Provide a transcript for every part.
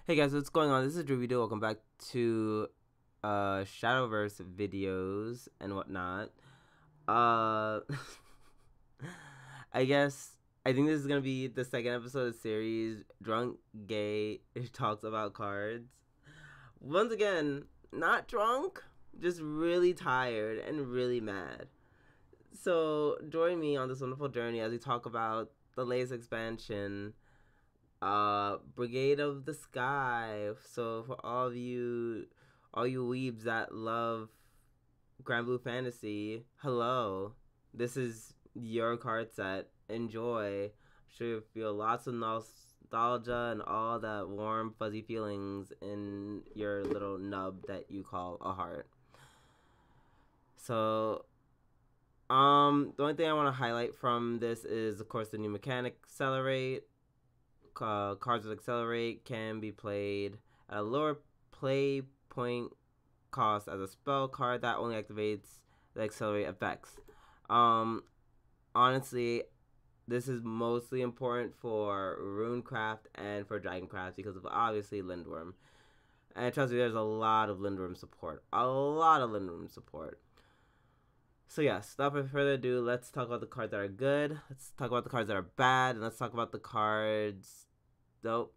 Hey guys, what's going on? This is Drew Video. Welcome back to Shadowverse videos and whatnot. Uh I guess I think this is gonna be the second episode of the series. Drunk Gay talks about cards. Once again, not drunk, just really tired and really mad. So join me on this wonderful journey as we talk about the latest expansion, Brigade of the Sky. So for all you weebs that love Grand Blue Fantasy, hello. This is your card set. Enjoy. I'm sure you feel lots of nostalgia and all that warm fuzzy feelings in your little nub that you call a heart. So the only thing I want to highlight from this is, of course, the new mechanic Accelerate. Cards with Accelerate can be played at a lower play point cost as a spell card that only activates the Accelerate effects. Honestly, this is mostly important for Runecraft and for Dragoncraft because of obviously Lindworm. And trust me, there's a lot of Lindworm support. So yes, without further ado, let's talk about the cards that are good. Let's talk about the cards that are bad, and let's talk about the cards. Nope,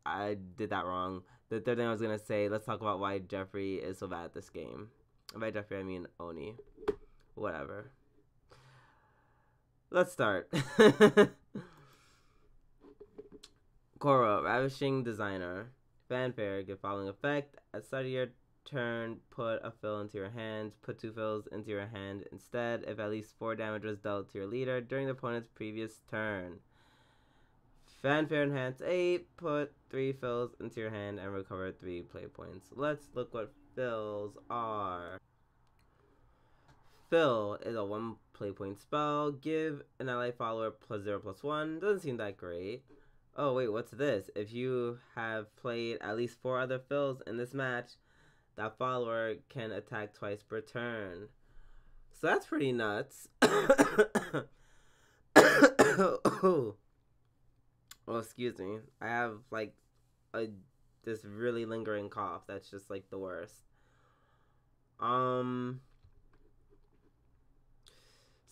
I did that wrong. The third thing I was gonna say, let's talk about why Jeffrey is so bad at this game. And by Jeffrey, I mean Oni. Whatever. Let's start. Cora, Ravishing Designer. Fanfare, give following effect. At the start of your turn, put a fill into your hand. Put 2 fills into your hand instead if at least 4 damage was dealt to your leader during the opponent's previous turn. Fanfare Enhance 8, put 3 fills into your hand and recover 3 play points. Let's look what fills are. Fill is a 1 play point spell. Give an ally follower +0/+1. Doesn't seem that great. Oh wait, what's this? If you have played at least 4 other fills in this match, that follower can attack twice per turn. So that's pretty nuts. Oh, excuse me. I have like this really lingering cough that's just like the worst. So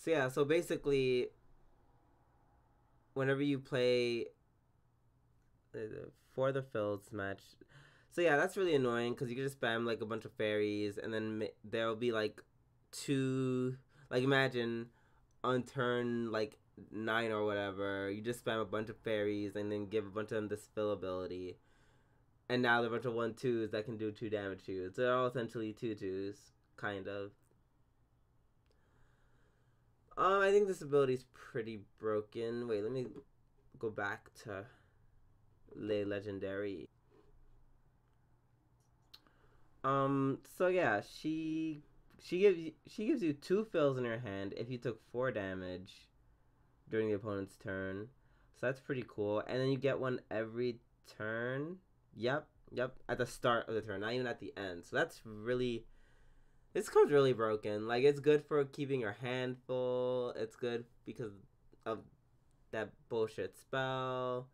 yeah, so basically whenever you play for the fills match, so yeah, that's really annoying because you can just spam like a bunch of fairies and then there will be like 2, like imagine on turn like 9 or whatever, you just spam a bunch of fairies and then give a bunch of them this fill ability. And now there are a bunch of 1/2s that can do 2 damage to you. So they're all essentially 2/2s, kind of. I think this ability is pretty broken. Wait, let me go back to Le Legendary. So yeah, she gives you 2 fills in her hand if you took 4 damage during the opponent's turn. So that's pretty cool. And then you get one every turn. Yep. At the start of the turn, not even at the end. So that's really, this card's really broken. Like, it's good for keeping your hand full. It's good because of that bullshit spell.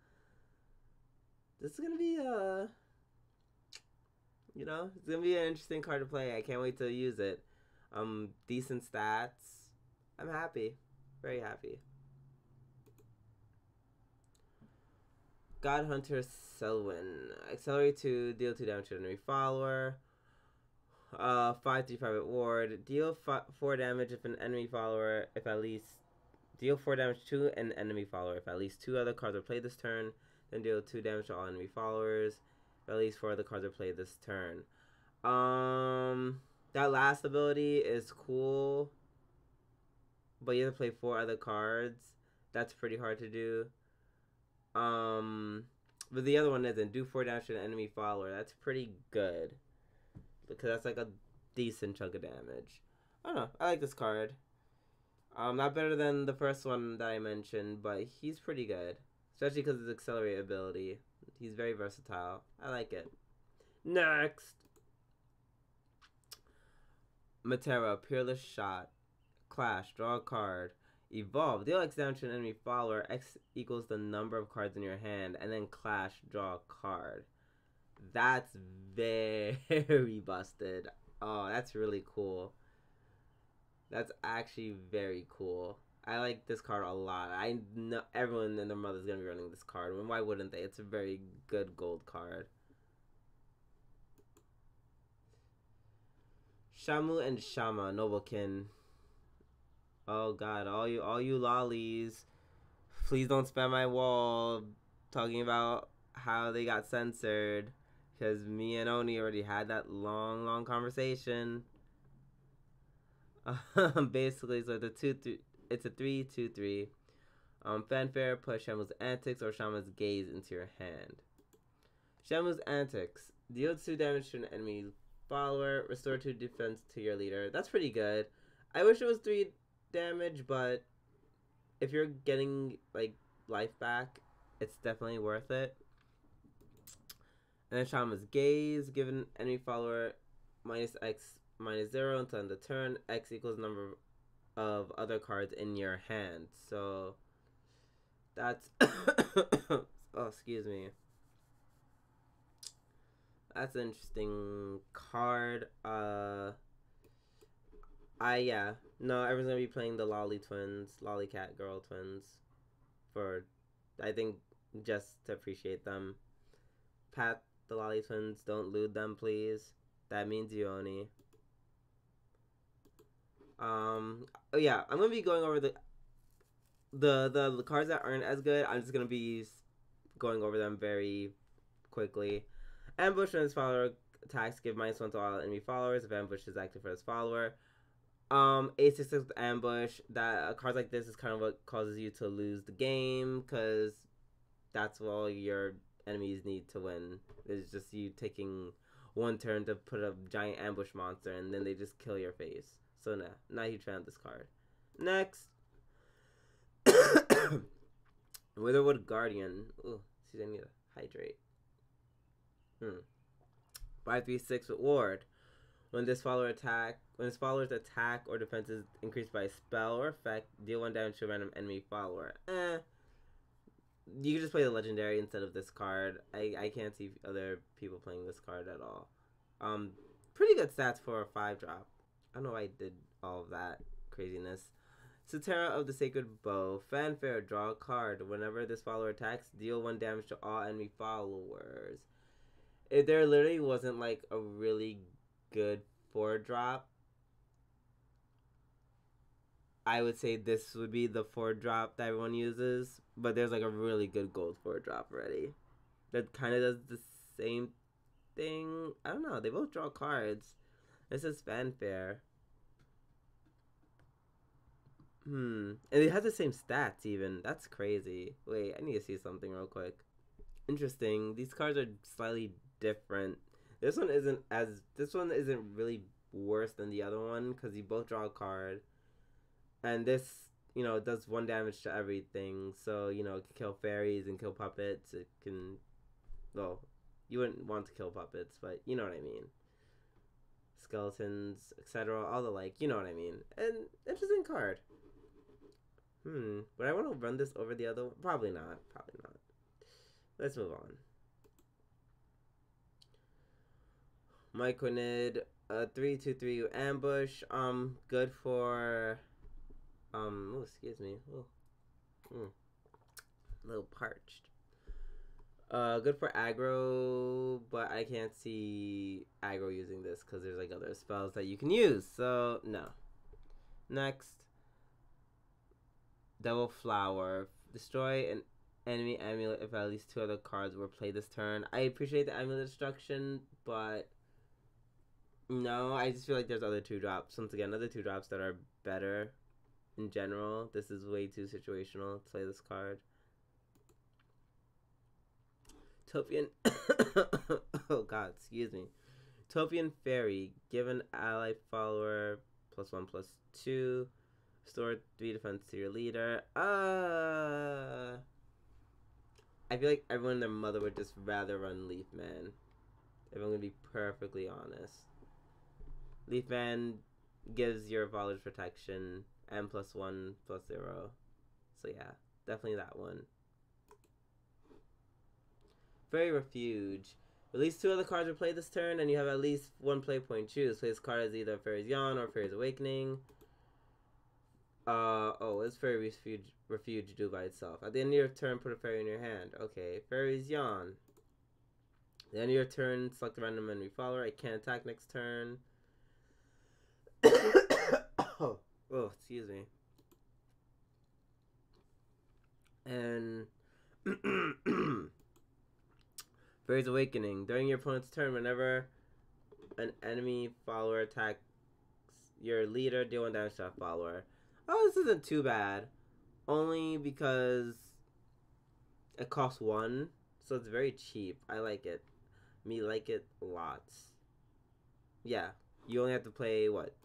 This is gonna be it's gonna be an interesting card to play. I can't wait to use it. Decent stats. I'm happy. Very happy. God Hunter Selwyn. Accelerate 2, deal 2 damage to an enemy follower. 5/3 private ward. Deal 4 damage if an enemy follower, if at least, deal 4 damage to an enemy follower if at least 2 other cards are played this turn. Then deal 2 damage to all enemy followers if at least 4 other cards are played this turn. That last ability is cool, but you have to play 4 other cards. That's pretty hard to do. But the other one isn't. Do 4 damage to an enemy follower. That's pretty good, because that's like a decent chunk of damage. I don't know. I like this card. Not better than the first one that I mentioned, but he's pretty good, especially because of his Accelerate ability. He's very versatile. I like it. Next, Matera, Peerless Shot. Clash, draw a card. Evolve, deal X damage to an enemy follower. X equals the number of cards in your hand. And then Clash, draw a card. That's very busted. Oh, that's really cool. That's actually very cool. I like this card a lot. I know everyone and their mother's gonna be running this card. And why wouldn't they? It's a very good gold card. Shamu and Shama, Noblekin. Oh god, all you lollies. Please don't spam my wall talking about how they got censored. Because me and Oni already had that long conversation. Basically, so it's a 3/2/3. Fanfare, put Shamu's Antics or Shama's Gaze into your hand. Shamu's Antics. Deal 2 damage to an enemy follower. Restore 2 defense to your leader. That's pretty good. I wish it was 3 damage, but if you're getting, like, life back, it's definitely worth it. And then Shama's Gaze. Give an enemy follower -X -0 until end of turn. X equals number of other cards in your hand. So that's oh, excuse me. That's an interesting card. Yeah. No, everyone's gonna be playing the Lally Twins, Lolly Cat Girl Twins, for, I think, just to appreciate them. Pat the Lally Twins, don't loot them, please. That means you, Oni. Oh yeah, I'm gonna be going over the cards that aren't as good. I'm just gonna be going over them very quickly. Ambush when this follower attacks, give -1 to all enemy followers if ambush is active for this follower. 8/6 with ambush. That cards like this is kind of what causes you to lose the game, because that's what all your enemies need to win. It's just you taking one turn to put a giant ambush monster, and then they just kill your face. So nah, not a huge fan of this card. Next, Witherwood Guardian. Ooh, see, I need to hydrate. 5/3/6 with ward. When this follower's attack or defense is increased by a spell or effect, deal 1 damage to a random enemy follower. You can just play the legendary instead of this card. I can't see other people playing this card at all. Pretty good stats for a 5-drop. I don't know why I did all of that craziness. Sotera of the Sacred Bow. Fanfare, draw a card. Whenever this follower attacks, deal 1 damage to all enemy followers. If there literally wasn't like a really good 4-drop, I would say this would be the 4-drop that everyone uses. But there's like a really good gold 4-drop already that kind of does the same thing. I don't know. They both draw cards. This is Fanfare. And it has the same stats even. That's crazy. Wait, I need to see something real quick. Interesting. These cards are slightly different. This one isn't really worse than the other one because you both draw a card. And this, does 1 damage to everything. So, it can kill fairies and kill puppets. It can, well, you wouldn't want to kill puppets, but you know what I mean. Skeletons, etc. All the like, you know what I mean. And interesting card. Would I want to run this over the other one? Probably not. Probably not. Let's move on. Myconid, 3/2/3 ambush. Good for. Oh, excuse me. A little parched. Good for aggro, but I can't see aggro using this because there's like other spells that you can use. So no. Next. Devil Flower. Destroy an enemy amulet if at least 2 other cards were played this turn. I appreciate the amulet destruction, but no, I just feel like there's other 2-drops. Once again, other 2-drops that are better in general. This is way too situational to play this card. Topian. Oh god, excuse me. Topian Fairy. Give an ally follower +1/+2. Restore 3 defense to your leader. I feel like everyone and their mother would just rather run Leafman. If I'm gonna be perfectly honest. Leafman gives your followers protection and +1/+0. So yeah, definitely that one. Fairy Refuge. At least 2 other cards are played this turn, and you have at least 1 play point. Choose. Play this card as either Fairy's Yawn or Fairy's Awakening. It's Fairy Refuge do by itself. At the end of your turn, put a fairy in your hand. Okay, Fairy's Yawn. At the end of your turn, select a random enemy follower. I can't attack next turn. Oh, excuse me. And Fairy's Awakening. During your opponent's turn, whenever an enemy follower attacks your leader, deal 1 damage to that follower. Oh, this isn't too bad. Only because it costs 1, so it's very cheap. I like it. Me like it lots. Yeah, you only have to play, what,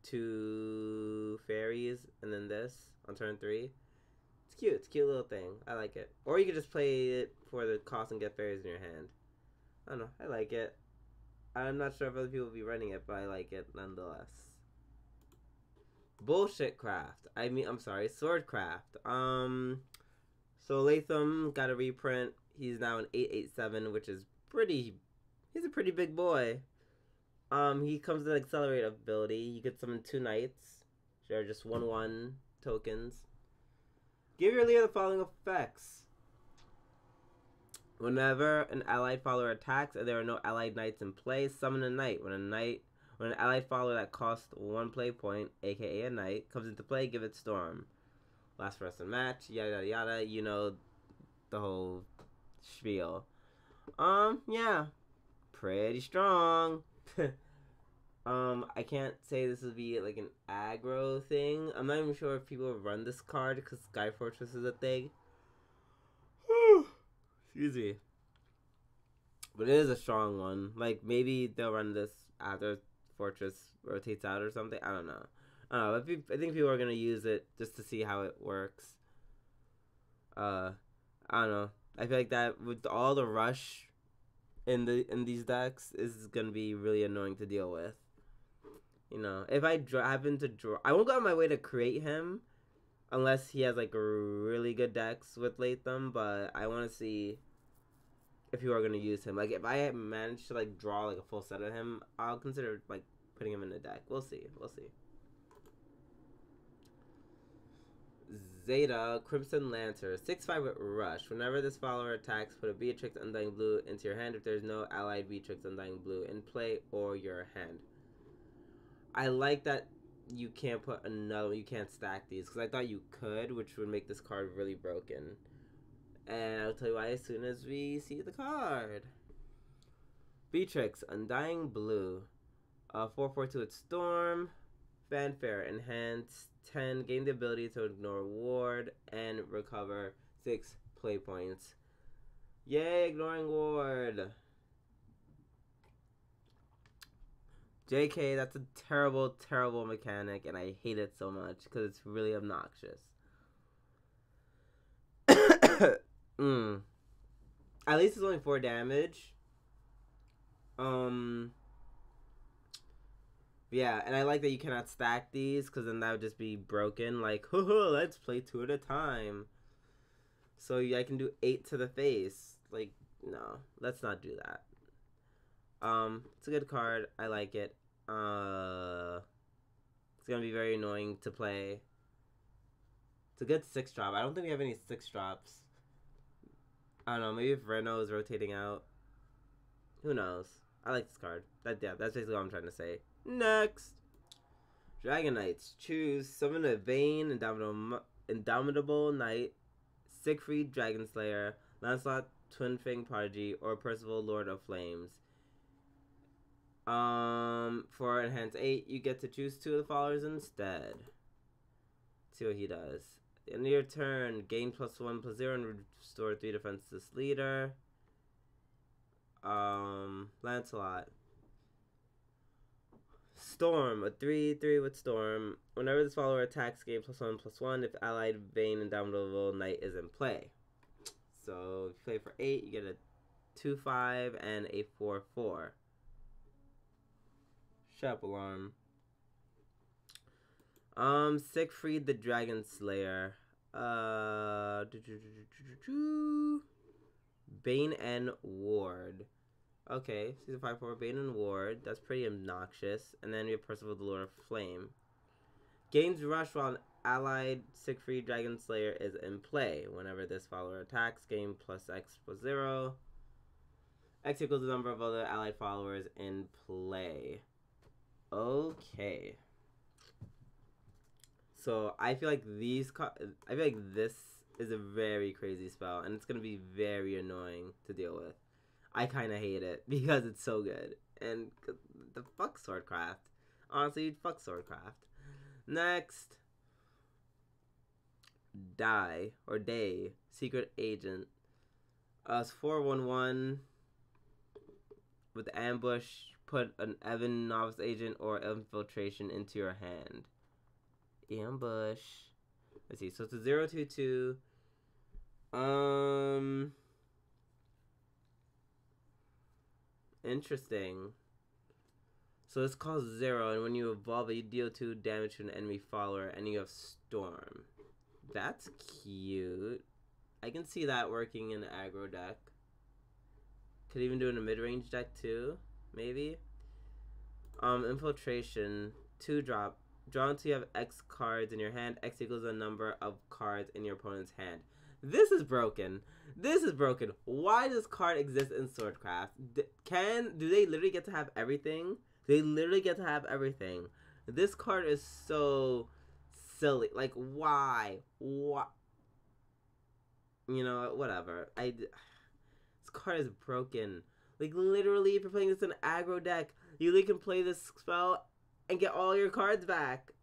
2 fairies and then this on turn 3. It's cute. It's a cute little thing. I like it. Or you could just play it for the cost and get fairies in your hand. I don't know. I like it. I'm not sure if other people will be running it, but I like it nonetheless. Bullshit craft. I'm sorry, swordcraft. So Latham got a reprint. He's now an 8/8/7, which is he's a pretty big boy. He comes with an accelerate ability. You could summon 2 knights. They're just 1/1 tokens. Give your leader the following effects. Whenever an allied follower attacks and there are no allied knights in play, summon a knight. When an allied follower that costs 1 play point, aka a knight, comes into play, give it Storm. Last for us in match, yada yada yada, you know the whole spiel. Yeah. Pretty strong. I can't say this would be like an aggro thing. I'm not even sure if people run this card because Sky Fortress is a thing. Excuse me. But it is a strong one. Like, maybe they'll run this after Fortress rotates out or something. I don't know. I think people are going to use it just to see how it works. I don't know. I feel like that with all the rush in these decks is going to be really annoying to deal with. You know, if I happen to draw... I won't go out of my way to create him unless he has, like, really good decks with Latham, but I want to see if you are going to use him. Like, if I manage to, like, draw, like, a full set of him, I'll consider, like, putting him in the deck. We'll see. We'll see. Zeta, Crimson Lancer, 6/5 with Rush. Whenever this follower attacks, put a Beatrix Undying Blue into your hand if there's no allied Beatrix Undying Blue in play or your hand. I like that you can't put another, you can't stack these, because I thought you could, which would make this card really broken. And I'll tell you why as soon as we see the card. Beatrix, Undying Blue. 4/4/2 with Storm. Fanfare, enhance 10, gain the ability to ignore ward, and recover 6 play points. Yay, ignoring ward. JK, that's a terrible, terrible mechanic, and I hate it so much, because it's really obnoxious. At least it's only 4 damage. Yeah, and I like that you cannot stack these, because then that would just be broken. Like, let's play 2 at a time. So I can do 8 to the face. Like, no, let's not do that. It's a good card. I like it. It's gonna be very annoying to play. It's a good 6-drop. I don't think we have any 6-drops. I don't know. Maybe if Reno is rotating out. Who knows? I like this card. That's basically what I'm trying to say. Next. Dragon Knights. Choose. Summon a Vain, Indomitable Knight, Siegfried, Dragon Slayer, Lancelot, Twin Fang Prodigy, or Percival, Lord of Flames. For Enhance 8, you get to choose 2 of the followers instead. Let's see what he does. At the end of your turn, gain +1/+0 and restore 3 defense to this leader. Lancelot. Storm, a 3/3 with Storm. Whenever this follower attacks, gain +1/+1 if allied Vain Indomitable Knight is in play. So if you play for 8, you get a 2/5 and a 4/4. Shut up, alarm. Siegfried the Dragon Slayer. Bane and Ward. Okay, season 5-4, Bane and Ward. That's pretty obnoxious. And then we have Percival the Lord of Flame. Gains rush while an allied Siegfried Dragon Slayer is in play. Whenever this follower attacks, gain plus X plus 0. X equals the number of other allied followers in play. Okay. So I feel like this is a very crazy spell, and it's gonna be very annoying to deal with. I kind of hate it because it's so good, and the fuck Swordcraft. Honestly, fuck Swordcraft. Next, Die or Day Secret Agent. It's 4/1/1 with ambush. Put an Evan Novice Agent or Infiltration into your hand. Ambush. Let's see. So it's a 0/2/2. Interesting. So this costs 0, and when you evolve it, you deal 2 damage to an enemy follower, and you have Storm. That's cute. I can see that working in an aggro deck. Could even do it in a mid-range deck too, maybe. Infiltration, 2-drop. Draw until you have X cards in your hand. X equals the number of cards in your opponent's hand. This is broken. This is broken. Why does card exist in Swordcraft? Do they literally get to have everything? They literally get to have everything. This card is so silly. Like, why? Why? You know, whatever. This card is broken. Like, literally, if you're playing this in an aggro deck, you literally can play this spell and get all your cards back.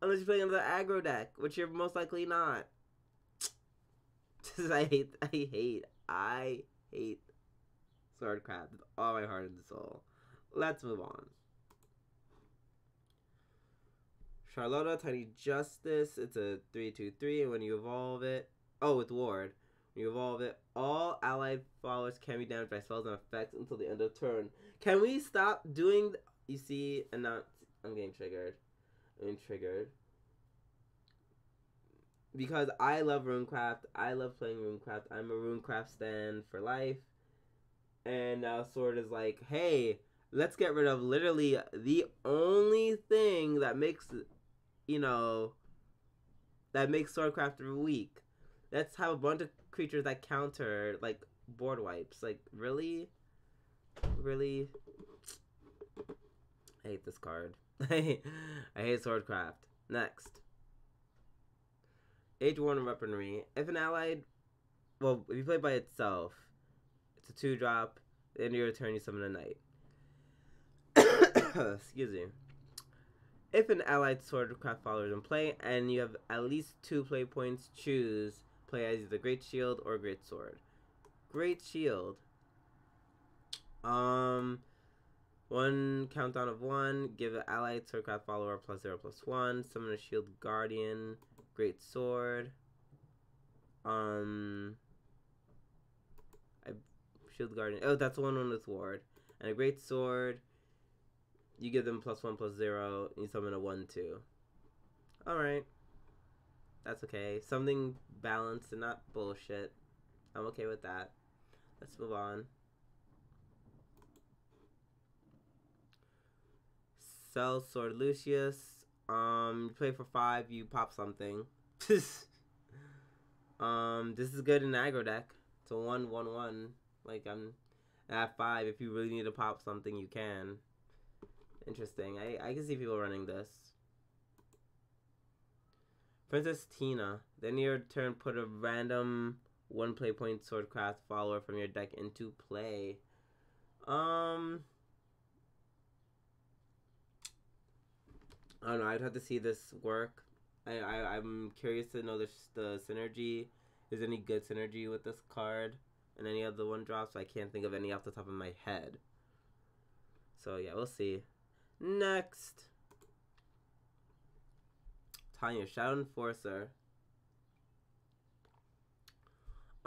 Unless you're playing another aggro deck, which you're most likely not. I hate Swordcraft with all my heart and soul. Let's move on. Charlotta, Tiny Justice. It's a 3/2/3, and when you evolve it... Oh, with Ward. When you evolve it, all allied followers can be damaged by spells and effects until the end of turn. Can we stop doing... You see, and now I'm getting triggered. Because I love RuneCraft. I love playing RuneCraft. I'm a RuneCraft stan for life. And now Sword is like, hey, let's get rid of literally the only thing that makes, that makes Swordcraft weak. Let's have a bunch of creatures that counter, like, board wipes. Like, really? Really? I hate this card. I hate Swordcraft. Next. Age 1 Weaponry. If an allied... Well, if you play by itself, it's a 2-drop. At the end of your turn, you summon a knight. Excuse me. If an allied Swordcraft follower is in play, and you have at least 2 play points, choose play as either Great Shield or Great Sword. Great Shield. 1 countdown of 1. Give an allied Swordcraft follower +0/+1. Summon a Shield Guardian. Great Sword. Shield Guardian. Oh, that's the one with Ward. And a Great Sword. You give them +1/+0. And you summon a 1/2. Alright. That's okay. Something balanced and not bullshit. I'm okay with that. Let's move on. Cell Sword Lucius. You play for 5, you pop something. This is good in aggro deck. It's a 1/1/1. Like, I'm at 5. If you really need to pop something, you can. Interesting. I can see people running this. Princess Tina. Then your turn, put a random 1 play point Swordcraft follower from your deck into play. I don't know. I'd have to see this work. I'm curious to know the synergy. Is there any good synergy with this card and any other 1-drops? I can't think of any off the top of my head. So yeah, we'll see. Next, Tanya, Shadow Enforcer.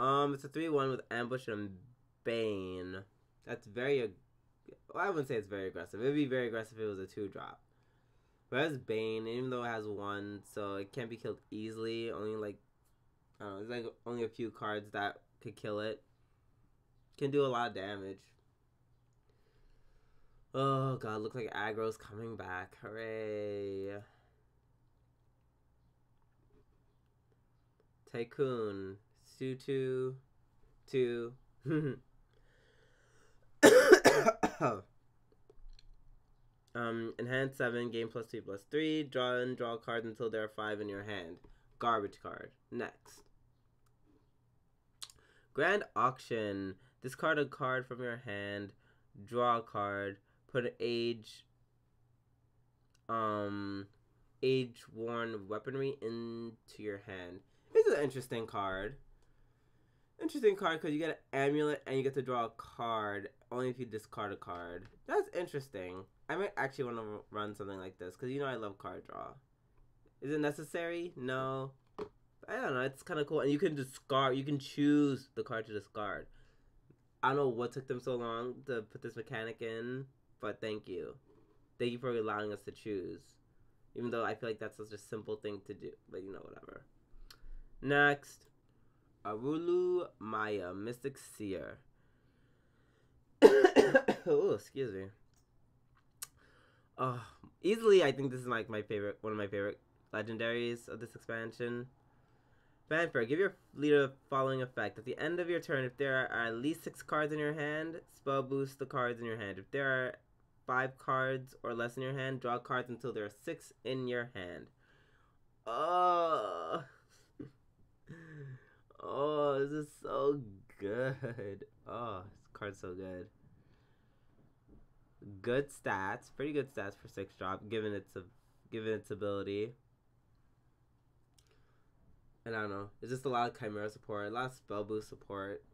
It's a 3/1 with Ambush and Bane. That's very. Well, I wouldn't say it's very aggressive. It would be very aggressive if it was a 2-drop. But it has Bane, even though it has 1, so it can't be killed easily. Only like, I don't know, there's like only a few cards that could kill it. Can do a lot of damage. Oh god, looks like aggro's coming back. Hooray. Tycoon. Sutu. 2. Enhance 7, gain +2/+3. Draw and draw cards until there are 5 in your hand. Garbage card. Next. Grand Auction. Discard a card from your hand. Draw a card. Put an age-worn weaponry into your hand. This is an interesting card. Interesting card because you get an amulet and you get to draw a card only if you discard a card. That's interesting. I might actually want to run something like this because you know I love card draw. Is it necessary? No. I don't know. It's kind of cool. And you can discard. You can choose the card to discard. I don't know what took them so long to put this mechanic in, but thank you. Thank you for allowing us to choose. Even though I feel like that's such a simple thing to do. But you know, whatever. Next. Arulu Maya, Mystic Seer. Oh, excuse me. Oh, easily, I think this is like one of my favorite legendaries of this expansion. Fanfare, give your leader the following effect. At the end of your turn, if there are at least 6 cards in your hand, spell boost the cards in your hand. If there are 5 cards or less in your hand, draw cards until there are 6 in your hand. Oh. Oh, this is so good. Oh, this card's so good. Good stats, pretty good stats for 6 drop, given its ability. And I don't know, it's just a lot of Chimera support, a lot of spell boost support.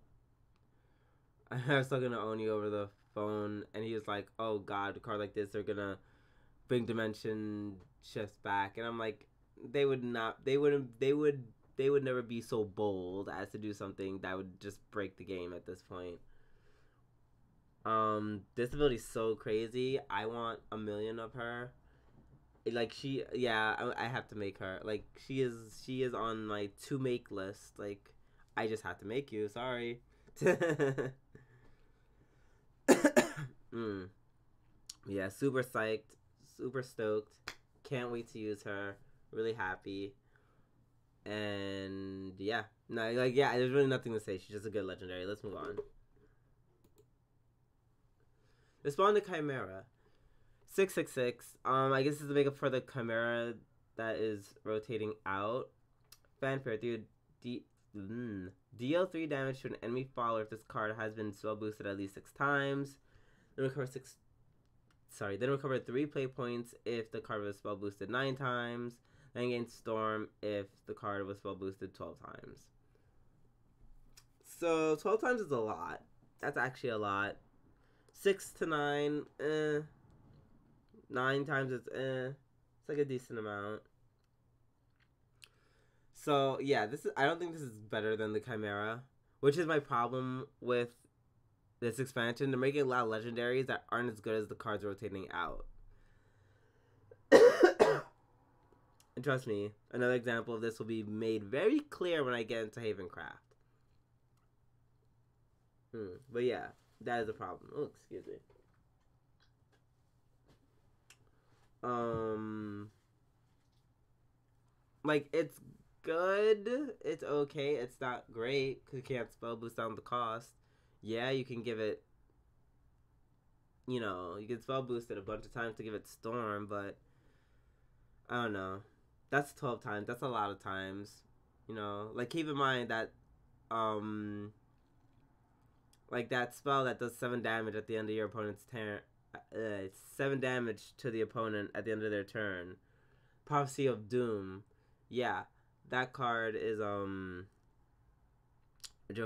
I was talking to Oni over the phone, and he was like, "Oh God, a card like this, they're gonna bring dimension shifts back," and I'm like, they would never be so bold as to do something that would just break the game at this point. This ability is so crazy. I want 1,000,000 of her. Like I have to make her. Like she is on my to make list. Like I just have to make you. Sorry. Yeah, super psyched, super stoked. Can't wait to use her. Really happy. And yeah, no, like yeah, there's really nothing to say. She's just a good legendary. Let's move on. Respond to Chimera. 666. I guess this is to make up for the Chimera that is rotating out. Fanfare, dude. Deal 3 damage to an enemy follower if this card has been spell boosted at least 6 times. Then recover 3 play points if the card was spell boosted 9 times. Then gain Storm if the card was spell boosted 12 times. So 12 times is a lot. That's actually a lot. 6 to 9, 9 times it's It's like a decent amount. So yeah, I don't think this is better than the Chimera, which is my problem with this expansion. They're making a lot of legendaries that aren't as good as the cards rotating out. And trust me, another example of this will be made very clear when I get into Havencraft. But yeah, that is a problem. Oh, excuse me. Like, it's good. It's okay. It's not great because you can't spell boost down the cost. Yeah, you can give it, you can spell boost it a bunch of times to give it Storm, but I don't know. That's 12 times. That's a lot of times. Like, keep in mind that, like, that spell that does 7 damage at the end of your opponent's turn. It's 7 damage to the opponent at the end of their turn. Prophecy of Doom. Yeah, that card is, Joe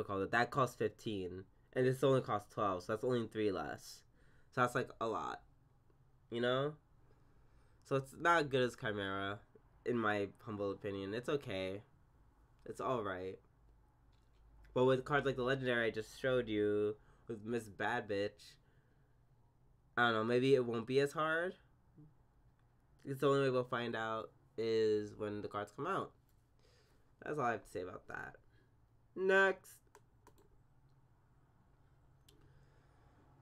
called it. That costs 15. And this only costs 12, so that's only 3 less. So that's, like, a lot. So it's not as good as Chimera, in my humble opinion. It's okay. It's alright. But with cards like the Legendary I just showed you, with Miss Bad Bitch, I don't know, maybe it won't be as hard. It's the only way we'll find out is when the cards come out. That's all I have to say about that. Next.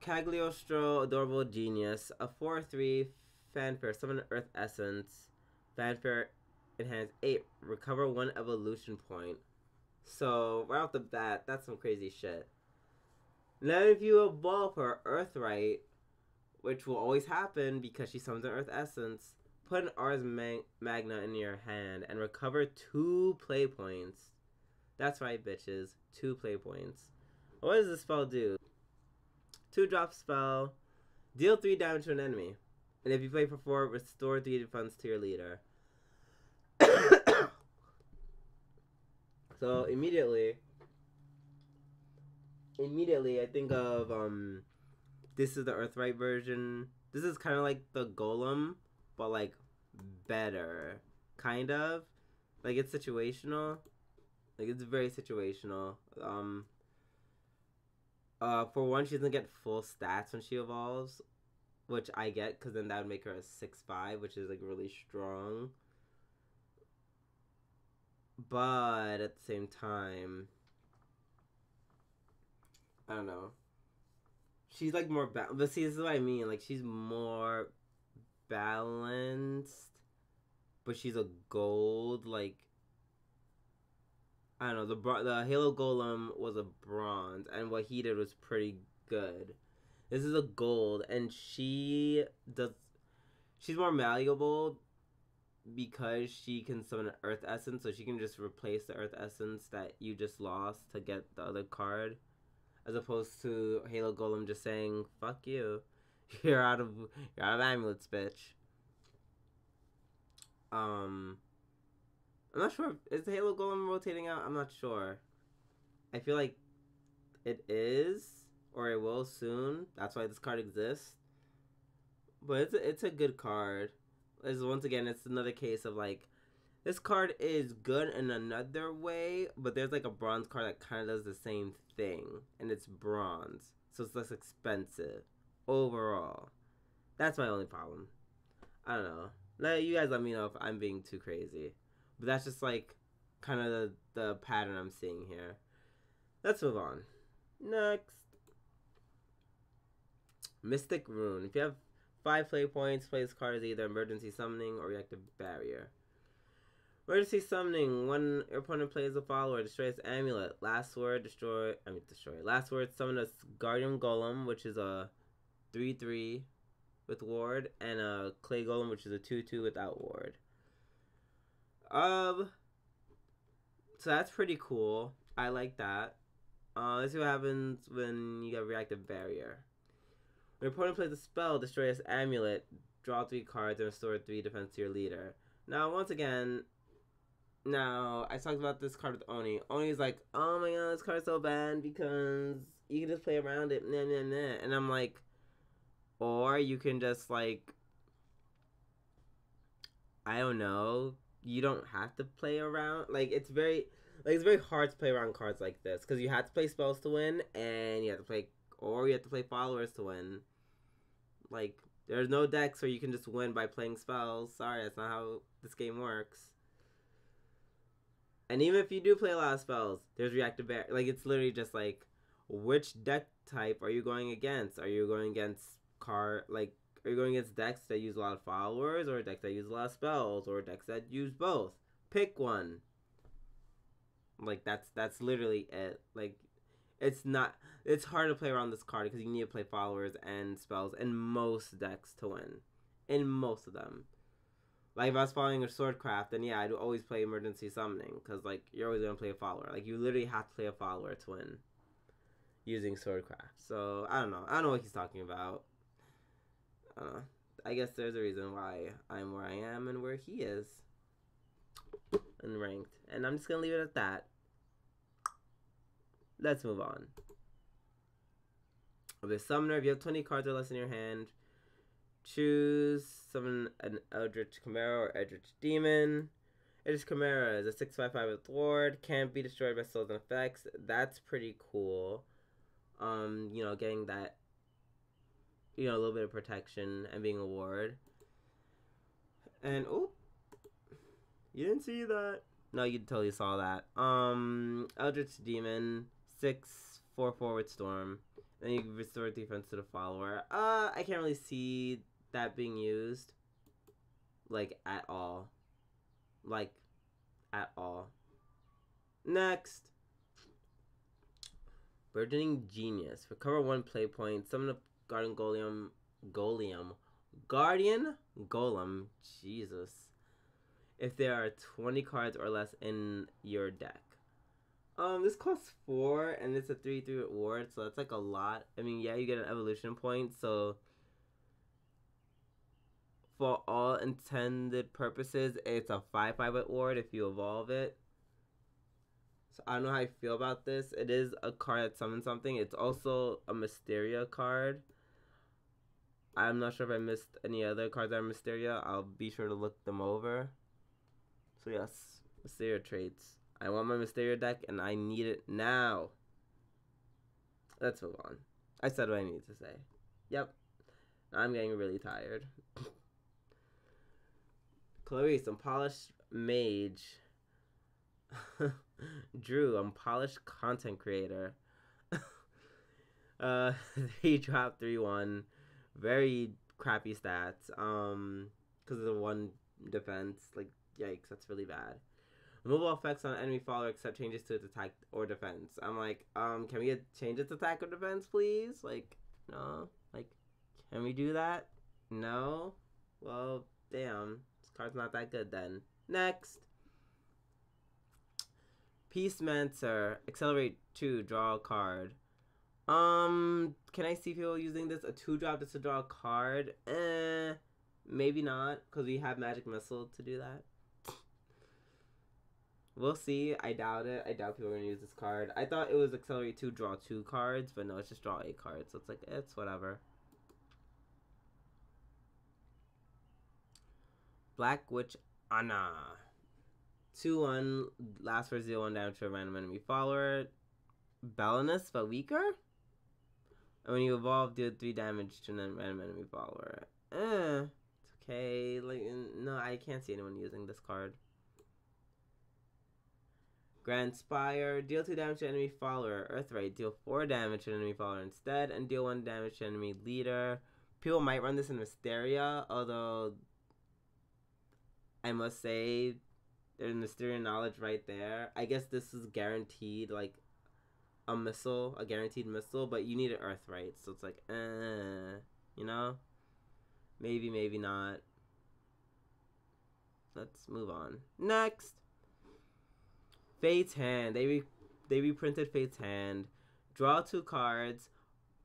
Cagliostro, Adorable Genius, a 4/3 fanfare, summon Earth Essence, fanfare, enhance 8, recover 1 evolution point. So, right off the bat, that's some crazy shit. Now, if you evolve her Earthright, which will always happen because she summons an Earth Essence, put an Ars Magna in your hand and recover 2 play points. That's right, bitches. 2 play points. What does this spell do? 2-drop spell. Deal 3 damage to an enemy. And if you play for 4, restore 3 defense to your leader. So immediately I think of this is the Earthright version. This is kind of like the Golem, but like better, kind of. Like it's situational. Like it's very situational. For one, she doesn't get full stats when she evolves, which I get because then that would make her a 6/5, which is like really strong. But at the same time, I don't know. She's like more balanced. But see, this is what I mean. Like she's more balanced, but she's a gold. Like I don't know. The Halo Golem was a bronze, and what he did was pretty good. This is a gold, and she's more malleable because she can summon an Earth Essence, so she can just replace the Earth Essence that you just lost to get the other card, as opposed to Halo Golem just saying "fuck you," you're out of amulets, bitch. I'm not sure. Is Halo Golem rotating out? I'm not sure. I feel like it is, or it will soon. That's why this card exists. But it's a good card. Once again, it's another case of like, this card is good in another way, but there's like a bronze card that kind of does the same thing, and it's bronze, so it's less expensive overall. That's my only problem. I don't know. You guys let me know if I'm being too crazy, but that's just like kind of the pattern I'm seeing here. Let's move on. Next, Mystic Rune. If you have 5 play points, play this card as either emergency summoning or reactive barrier. Emergency summoning. When your opponent plays a follower, destroy its amulet. Last word, destroy. Last word, summon a Guardian Golem, which is a 3/3 with ward, and a Clay Golem, which is a 2/2 without ward. So that's pretty cool. I like that. Let's see what happens when you get reactive barrier. When your opponent plays a spell, destroy its amulet, draw 3 cards, and restore 3 defense to your leader. Now, once again, I talked about this card with Oni. Oni's like, oh my god, this card's so bad because you can just play around it, nah, nah, nah. And I'm like, or you can just like, I don't know, you don't have to play around. Like, it's very hard to play around cards like this because you have to play spells to win, and you have to play followers to win. Like, there's no decks where you can just win by playing spells. Sorry, that's not how this game works. And even if you do play a lot of spells, there's reactive barrier. Like, it's literally just like, which deck type are you going against? Are you going against are you going against decks that use a lot of followers, or decks that use a lot of spells, or decks that use both? Pick one. Like, that's literally it. Like, it's hard to play around this card because you need to play followers and spells in most decks to win. In most of them. Like, if I was following a Swordcraft, then yeah, I'd always play emergency summoning because, like, you're always going to play a follower. Like, you literally have to play a follower to win using Swordcraft. So, I don't know what he's talking about. I guess there's a reason why I'm where I am and where he is in ranked. And I'm just going to leave it at that. Let's move on. Okay, Summoner. If you have 20 cards or less in your hand, choose summon an Eldritch Chimera or Eldritch Demon. Eldritch Chimera is a 6/5/5 with ward. Can't be destroyed by spells and effects. That's pretty cool. Getting that, a little bit of protection and being a ward. And, oh, you didn't see that. No, you totally saw that. Eldritch Demon, 6/4/4 with Storm. Then you restore defense to the follower. I can't really see that being used. Like, at all. Like, at all. Next. Burgeoning Genius. Recover 1 play point. Summon a Guardian Golem. Jesus. If there are 20 cards or less in your deck. This costs 4, and it's a 3/3 reward, so that's like a lot. I mean, yeah, you get an evolution point, so for all intended purposes, it's a 5/5 reward if you evolve it. So I don't know how I feel about this. It is a card that summons something. It's also a Mysteria card. I'm not sure if I missed any other cards that are Mysteria. I'll be sure to look them over. So yes, Mysteria traits. I want my Mysteria deck, and I need it now. Let's move on. I said what I needed to say. Yep. I'm getting really tired. Clarice, Unpolished Mage. Drew, Unpolished Content Creator. 3-drop, 3/1. Very crappy stats. Because of the 1 defense. Like, yikes, that's really bad. Removal effects on enemy follower except changes to its attack or defense. I'm like, can we change its attack or defense, please? Like, no. Like, can we do that? No? Well, damn. This card's not that good then. Next. Peacemancer. Accelerate 2. Draw a card. Can I see people using this? A 2-drop just to draw a card? Maybe not. Because we have Magic Missile to do that. We'll see. I doubt it. I doubt people are going to use this card. I thought it was accelerate 2, draw 2 cards, but no, it's just draw 8 cards. So it's like, it's whatever. Black Witch Anna. 2/1, last for 0/1 damage to a random enemy follower. Balance, but weaker? And when you evolve, deal 3 damage to a random enemy follower. It's okay. Like, no, I can't see anyone using this card. Grand Spire, deal 2 damage to enemy follower. Earthright, deal 4 damage to enemy follower instead, and deal 1 damage to enemy leader. People might run this in Mysteria, although I must say there's Mysteria knowledge right there. I guess this is guaranteed, like, a missile, a guaranteed missile, but you need an Earthright, so it's like, you know? Maybe, maybe not. Let's move on. Next! Fate's Hand. They reprinted Fate's Hand. Draw 2 cards.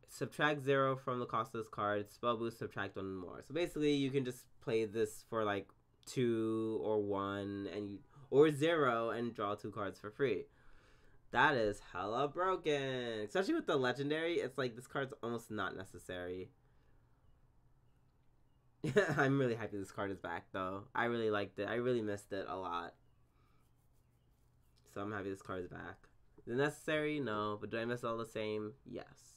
Subtract 0 from the cost of this card. Spell boost, subtract 1 more. So basically, you can just play this for like 2 or 1 or 0 and draw 2 cards for free. That is hella broken. Especially with the legendary, it's like this card's almost not necessary. I'm really happy this card is back though. I really liked it. I really missed it a lot. So I'm happy this card is back. Is it necessary? No. But do I miss all the same? Yes.